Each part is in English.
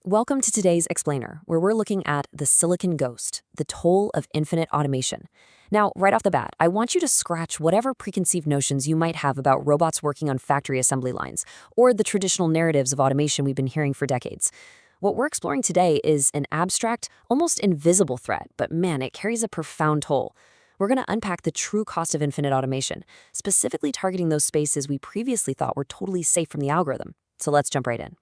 Welcome to today's Explainer, where we're looking at the silicon ghost, the toll of infinite automation. Now, right off the bat, I want you to scratch whatever preconceived notions you might have about robots working on factory assembly lines, or the traditional narratives of automation we've been hearing for decades. What we're exploring today is an abstract, almost invisible threat, but man, it carries a profound toll. We're going to unpack the true cost of infinite automation, specifically targeting those spaces we previously thought were totally safe from the algorithm. So let's jump right in.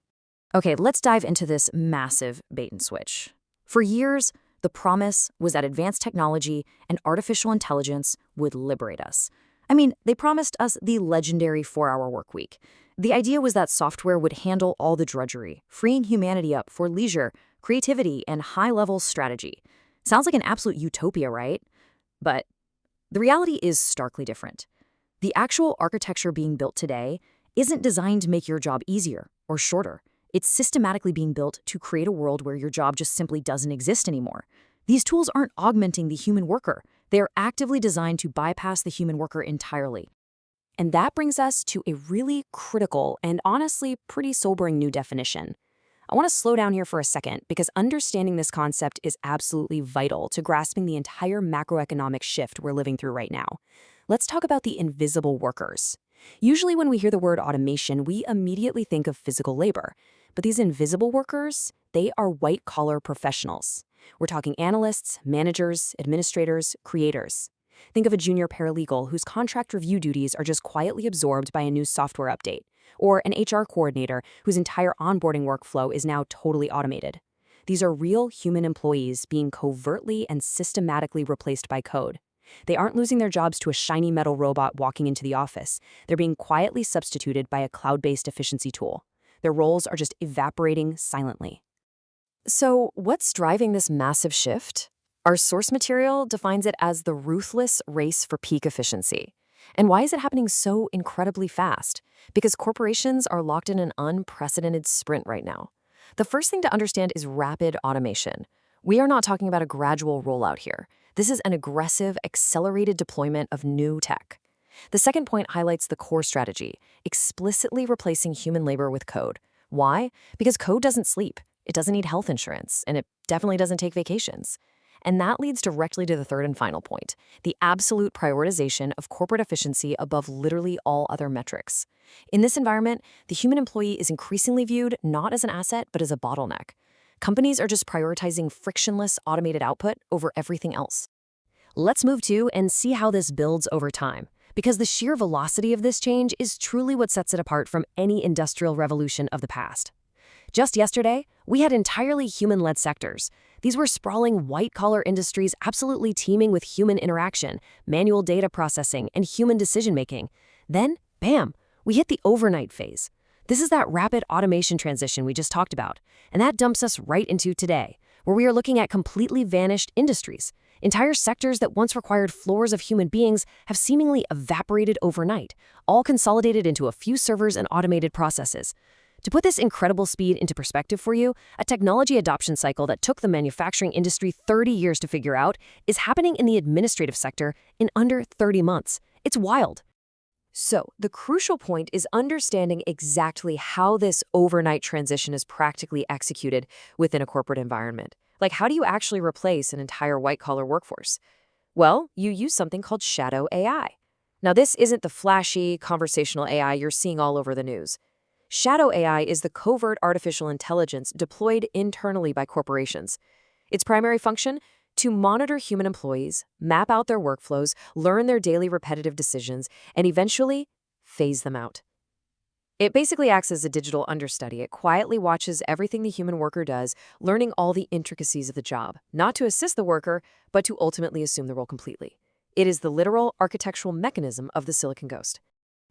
Okay, let's dive into this massive bait and switch. For years, the promise was that advanced technology and artificial intelligence would liberate us. I mean, they promised us the legendary 4-hour workweek. The idea was that software would handle all the drudgery, freeing humanity up for leisure, creativity, and high-level strategy. Sounds like an absolute utopia, right? But the reality is starkly different. The actual architecture being built today isn't designed to make your job easier or shorter. It's systematically being built to create a world where your job just simply doesn't exist anymore. These tools aren't augmenting the human worker. They are actively designed to bypass the human worker entirely. And that brings us to a really critical and honestly pretty sobering new definition. I want to slow down here for a second because understanding this concept is absolutely vital to grasping the entire macroeconomic shift we're living through right now. Let's talk about the invisible workers. Usually when we hear the word automation, we immediately think of physical labor. But these invisible workers, they are white-collar professionals. We're talking analysts, managers, administrators, creators. Think of a junior paralegal whose contract review duties are just quietly absorbed by a new software update, or an HR coordinator whose entire onboarding workflow is now totally automated. These are real human employees being covertly and systematically replaced by code. They aren't losing their jobs to a shiny metal robot walking into the office. They're being quietly substituted by a cloud-based efficiency tool. Their roles are just evaporating silently. So, what's driving this massive shift? Our source material defines it as the ruthless race for peak efficiency. And why is it happening so incredibly fast? Because corporations are locked in an unprecedented sprint right now. The first thing to understand is rapid automation. We are not talking about a gradual rollout here. This is an aggressive, accelerated deployment of new tech. The second point highlights the core strategy, explicitly replacing human labor with code. Why? Because code doesn't sleep, it doesn't need health insurance, and it definitely doesn't take vacations. And that leads directly to the third and final point, the absolute prioritization of corporate efficiency above literally all other metrics. In this environment, the human employee is increasingly viewed not as an asset, but as a bottleneck. Companies are just prioritizing frictionless automated output over everything else. Let's move to and see how this builds over time, because the sheer velocity of this change is truly what sets it apart from any industrial revolution of the past. Just yesterday, we had entirely human-led sectors. These were sprawling white-collar industries absolutely teeming with human interaction, manual data processing, and human decision-making. Then, bam, we hit the overnight phase. This is that rapid automation transition we just talked about, and that dumps us right into today, where we are looking at completely vanished industries. Entire sectors that once required floors of human beings have seemingly evaporated overnight, all consolidated into a few servers and automated processes. To put this incredible speed into perspective for you, a technology adoption cycle that took the manufacturing industry 30 years to figure out is happening in the administrative sector in under 30 months. It's wild. So, the crucial point is understanding exactly how this overnight transition is practically executed within a corporate environment. Like, how do you actually replace an entire white-collar workforce? Well, you use something called shadow AI. Now, this isn't the flashy, conversational AI you're seeing all over the news. Shadow AI is the covert artificial intelligence deployed internally by corporations. Its primary function? To monitor human employees, map out their workflows, learn their daily repetitive decisions, and eventually phase them out. It basically acts as a digital understudy. It quietly watches everything the human worker does, learning all the intricacies of the job, not to assist the worker, but to ultimately assume the role completely. It is the literal architectural mechanism of the silicon ghost.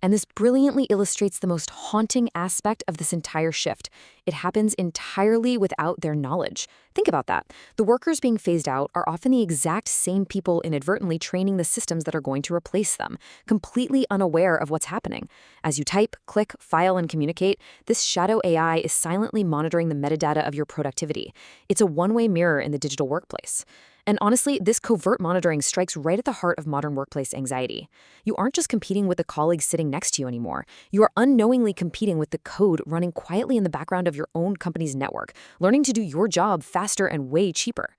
And this brilliantly illustrates the most haunting aspect of this entire shift. It happens entirely without their knowledge. Think about that. The workers being phased out are often the exact same people inadvertently training the systems that are going to replace them, completely unaware of what's happening. As you type, click, file, and communicate, this shadow AI is silently monitoring the metadata of your productivity. It's a one-way mirror in the digital workplace. And honestly, this covert monitoring strikes right at the heart of modern workplace anxiety. You aren't just competing with the colleagues sitting next to you anymore. You are unknowingly competing with the code running quietly in the background of your own company's network, learning to do your job faster and way cheaper.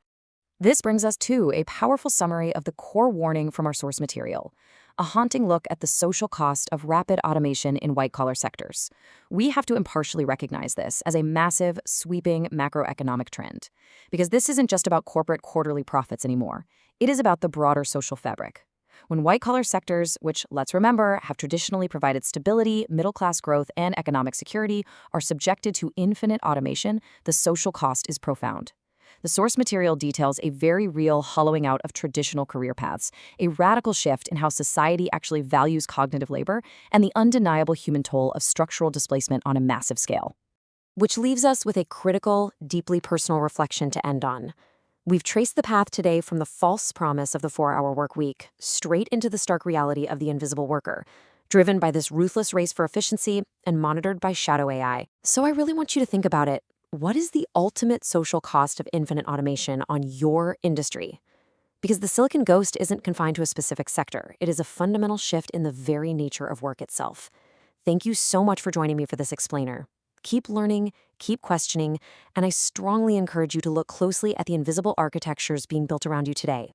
This brings us to a powerful summary of the core warning from our source material, a haunting look at the social cost of rapid automation in white-collar sectors. We have to impartially recognize this as a massive, sweeping macroeconomic trend, because this isn't just about corporate quarterly profits anymore. It is about the broader social fabric. When white-collar sectors, which, let's remember, have traditionally provided stability, middle-class growth, and economic security, are subjected to infinite automation, the social cost is profound. The source material details a very real hollowing out of traditional career paths, a radical shift in how society actually values cognitive labor, and the undeniable human toll of structural displacement on a massive scale. Which leaves us with a critical, deeply personal reflection to end on. We've traced the path today from the false promise of the 4-hour work week straight into the stark reality of the invisible worker, driven by this ruthless race for efficiency and monitored by shadow AI. So I really want you to think about it. What is the ultimate social cost of infinite automation on your industry? Because the Silicon Ghost isn't confined to a specific sector. It is a fundamental shift in the very nature of work itself. Thank you so much for joining me for this explainer. Keep learning, keep questioning, and I strongly encourage you to look closely at the invisible architectures being built around you today.